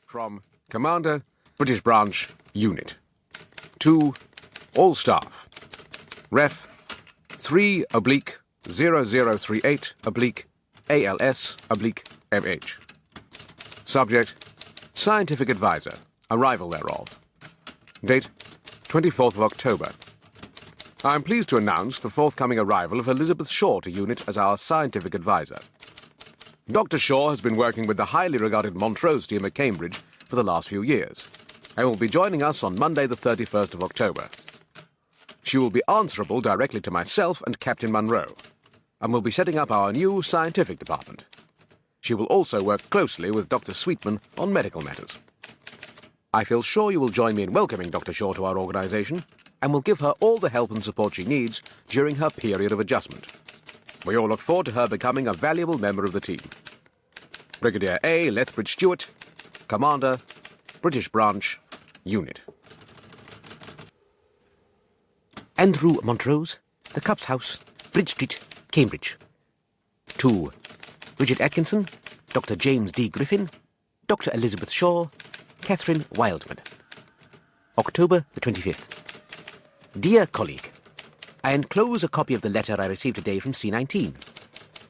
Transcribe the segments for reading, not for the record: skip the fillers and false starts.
From Commander, British Branch, Unit. To all staff. Ref 3/0038/ALS/MH. Subject, Scientific Advisor, arrival thereof. Date, 24th of October. I am pleased to announce the forthcoming arrival of Elizabeth Shaw to Unit as our scientific advisor. Dr. Shaw has been working with the highly regarded Montrose team at Cambridge for the last few years, and will be joining us on Monday the 31st of October. She will be answerable directly to myself and Captain Munro, and will be setting up our new scientific department. She will also work closely with Dr. Sweetman on medical matters. I feel sure you will join me in welcoming Dr. Shaw to our organisation, and will give her all the help and support she needs during her period of adjustment. We all look forward to her becoming a valuable member of the team. Brigadier A. Lethbridge Stewart, Commander, British Branch, Unit. Andrew Montrose, The Cups House, Bridge Street, Cambridge. To Bridget Atkinson, Dr. James D. Griffin, Dr. Elizabeth Shaw, Catherine Wildman. October the 25th. Dear colleague, I enclose a copy of the letter I received today from C-19.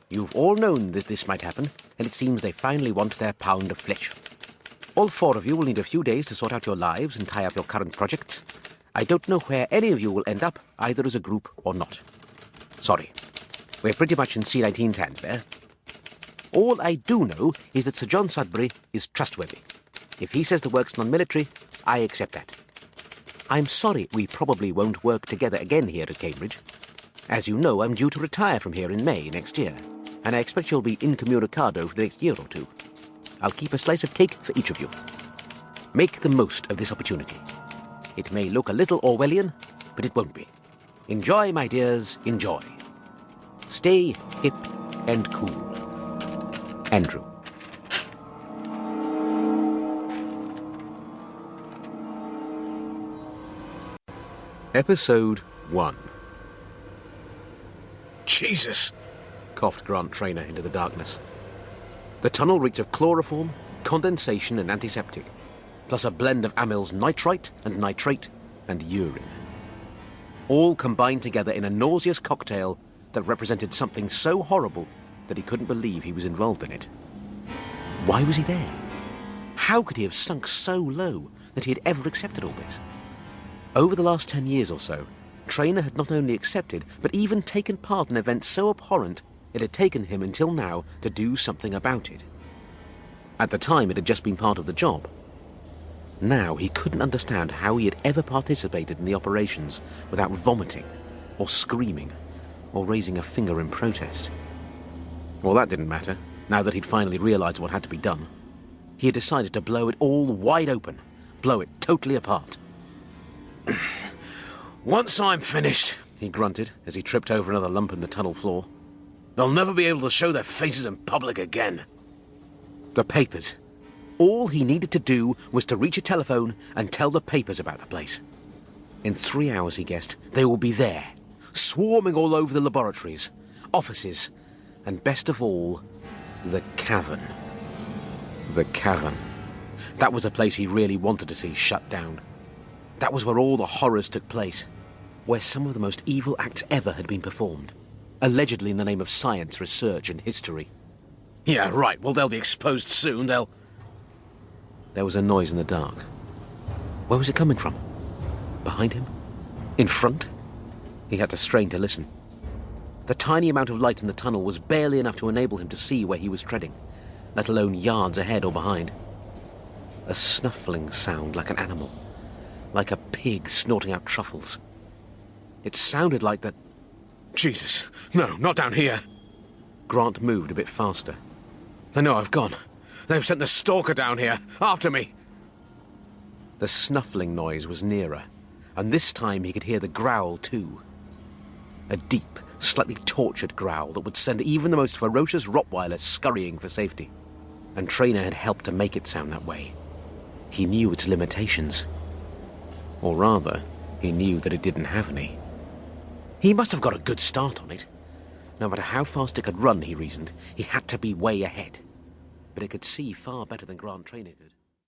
You've all known that this might happen, and it seems they finally want their pound of flesh. All four of you will need a few days to sort out your lives and tie up your current projects. I don't know where any of you will end up, either as a group or not. Sorry. We're pretty much in C-19's hands there. All I do know is that Sir John Sudbury is trustworthy. If he says the work's non-military, I accept that. I'm sorry we probably won't work together again here at Cambridge. As you know, I'm due to retire from here in May next year, and I expect you'll be incommunicado for the next year or two. I'll keep a slice of cake for each of you. Make the most of this opportunity. It may look a little Orwellian, but it won't be. Enjoy, my dears, enjoy. Stay hip and cool. Andrew. Episode 1. Jesus, coughed Grant Traynor into the darkness. The tunnel reeked of chloroform, condensation and antiseptic, plus a blend of amyls nitrite and nitrate and urine. All combined together in a nauseous cocktail that represented something so horrible that he couldn't believe he was involved in it. Why was he there? How could he have sunk so low that he had ever accepted all this? Over the last 10 years or so, Traynor had not only accepted, but even taken part in events so abhorrent it had taken him until now to do something about it. At the time, it had just been part of the job. Now, he couldn't understand how he had ever participated in the operations without vomiting, or screaming, or raising a finger in protest. Well, that didn't matter, now that he'd finally realised what had to be done. He had decided to blow it all wide open, blow it totally apart. Once I'm finished, he grunted as he tripped over another lump in the tunnel floor. They'll never be able to show their faces in public again. The papers. All he needed to do was to reach a telephone and tell the papers about the place. In 3 hours, he guessed, they will be there, swarming all over the laboratories, offices, and best of all, the cavern. The cavern. That was a place he really wanted to see shut down. That was where all the horrors took place, where some of the most evil acts ever had been performed, allegedly in the name of science, research, and history. Yeah, right. Well, they'll be exposed soon. There was a noise in the dark. Where was it coming from? Behind him? In front? He had to strain to listen. The tiny amount of light in the tunnel was barely enough to enable him to see where he was treading, let alone yards ahead or behind. A snuffling sound like an animal, like a pig snorting out truffles. It sounded like that... Jesus, no, not down here. Grant moved a bit faster. They know I've gone. They've sent the stalker down here, after me. The snuffling noise was nearer, and this time he could hear the growl too. A deep, slightly tortured growl that would send even the most ferocious Rottweiler scurrying for safety. And Traynor had helped to make it sound that way. He knew its limitations. Or rather, he knew that it didn't have any. He must have got a good start on it. No matter how fast it could run, he reasoned, he had to be way ahead. But it could see far better than Grant Traynor could.